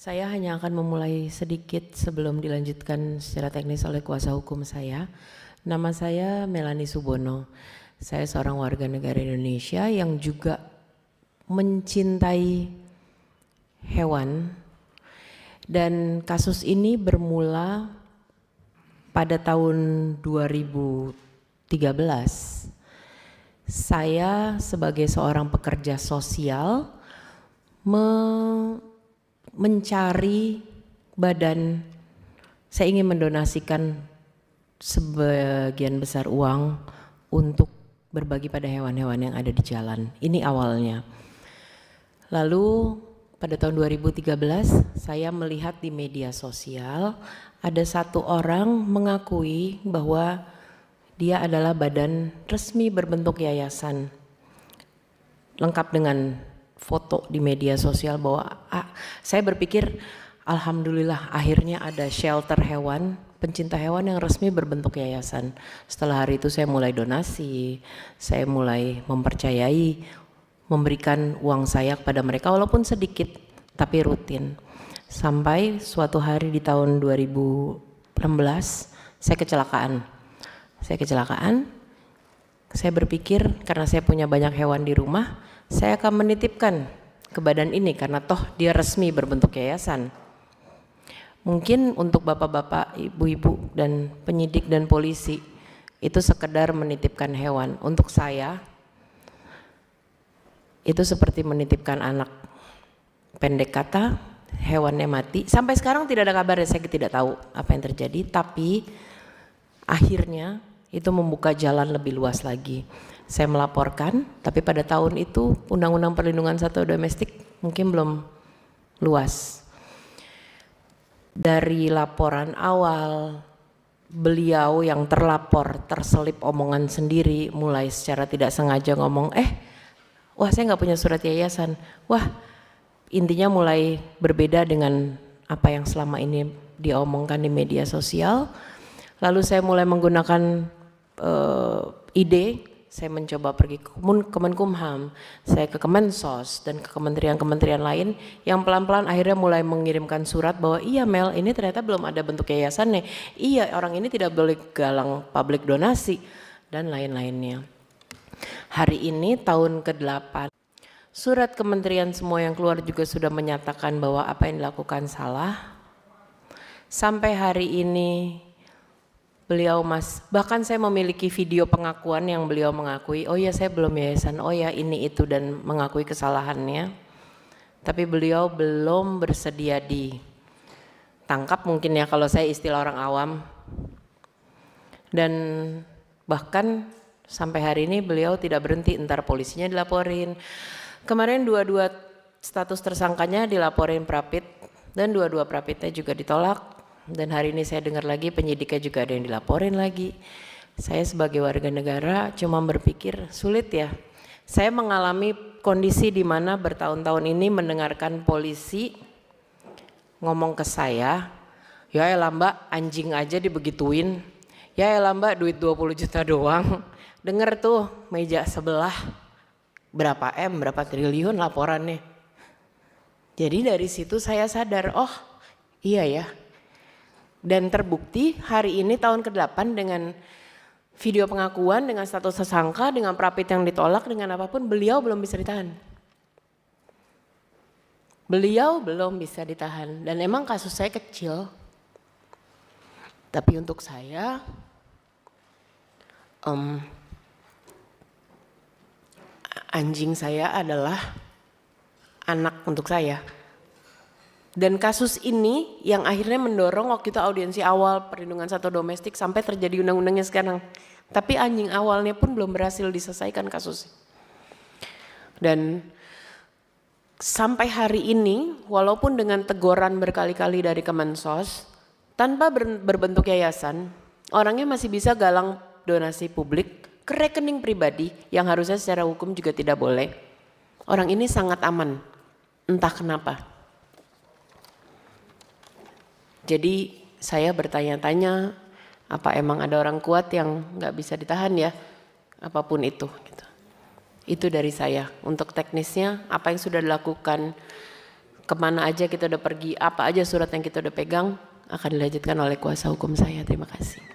Saya hanya akan memulai sedikit sebelum dilanjutkan secara teknis oleh kuasa hukum saya. Nama saya Melanie Subono. Saya seorang warga negara Indonesia yang juga mencintai hewan. Dan kasus ini bermula pada tahun 2013. Saya sebagai seorang pekerja sosial mencari badan, saya ingin mendonasikan sebagian besar uang untuk berbagi pada hewan-hewan yang ada di jalan. Ini awalnya. Lalu pada tahun 2013 saya melihat di media sosial ada satu orang mengakui bahwa dia adalah badan resmi berbentuk yayasan, lengkap dengan foto di media sosial bahwa saya berpikir alhamdulillah akhirnya ada shelter hewan, pencinta hewan yang resmi berbentuk yayasan. Setelah hari itu saya mulai donasi, saya mulai mempercayai, memberikan uang saya kepada mereka walaupun sedikit tapi rutin. Sampai suatu hari di tahun 2016 saya kecelakaan. Saya berpikir karena saya punya banyak hewan di rumah, saya akan menitipkan ke badan ini karena toh dia resmi berbentuk yayasan. Mungkin untuk bapak-bapak, ibu-ibu dan penyidik dan polisi itu sekedar menitipkan hewan. Untuk saya itu seperti menitipkan anak. Pendek kata, hewannya mati. Sampai sekarang tidak ada kabar, saya tidak tahu apa yang terjadi, tapi akhirnya itu membuka jalan lebih luas lagi. Saya melaporkan, tapi pada tahun itu Undang-Undang Perlindungan Satwa Domestik mungkin belum luas. Dari laporan awal, beliau yang terlapor terselip omongan sendiri, mulai secara tidak sengaja ngomong, wah saya nggak punya surat yayasan, wah intinya mulai berbeda dengan apa yang selama ini diomongkan di media sosial. Lalu saya mulai menggunakan ide, saya mencoba pergi ke Kemenkumham, saya ke Kemensos dan ke kementerian-kementerian lain yang pelan-pelan akhirnya mulai mengirimkan surat bahwa iya Mel, ini ternyata belum ada bentuk yayasannya, iya orang ini tidak boleh galang publik donasi dan lain-lainnya. Hari ini tahun ke-8, surat kementerian semua yang keluar juga sudah menyatakan bahwa apa yang dilakukan salah. Sampai hari ini beliau bahkan saya memiliki video pengakuan yang beliau mengakui, oh ya saya belum yayasan, oh ya ini itu, dan mengakui kesalahannya. Tapi beliau belum bersedia ditangkap mungkin ya kalau saya istilah orang awam. Dan bahkan sampai hari ini beliau tidak berhenti, entar polisinya dilaporin. Kemarin dua-dua status tersangkanya dilaporin Prapit dan dua-dua Prapitnya juga ditolak. Dan hari ini saya dengar lagi penyidiknya juga ada yang dilaporin lagi. Saya sebagai warga negara cuma berpikir sulit ya. Saya mengalami kondisi di mana bertahun-tahun ini mendengarkan polisi ngomong ke saya, ya elah mbak anjing aja dibegituin, ya elah mbak duit 20 juta doang. Dengar tuh meja sebelah berapa berapa triliun laporannya. Jadi dari situ saya sadar, oh iya ya. Dan terbukti hari ini tahun ke-8 dengan video pengakuan, dengan status tersangka, dengan Prapit yang ditolak, dengan apapun, beliau belum bisa ditahan. Beliau belum bisa ditahan dan emang kasus saya kecil. Tapi untuk saya, anjing saya adalah anak untuk saya. Dan kasus ini yang akhirnya mendorong waktu itu audiensi awal perlindungan satwa domestik sampai terjadi undang-undangnya sekarang. Tapi anjing awalnya pun belum berhasil diselesaikan kasus. Dan sampai hari ini walaupun dengan teguran berkali-kali dari Kemensos, tanpa berbentuk yayasan, orangnya masih bisa galang donasi publik ke rekening pribadi yang harusnya secara hukum juga tidak boleh. Orang ini sangat aman, entah kenapa. Jadi saya bertanya-tanya, apa emang ada orang kuat yang nggak bisa ditahan ya, apapun itu. Gitu. Itu dari saya. Untuk teknisnya, apa yang sudah dilakukan kemana aja kita udah pergi, apa aja surat yang kita udah pegang akan dilanjutkan oleh kuasa hukum saya. Terima kasih.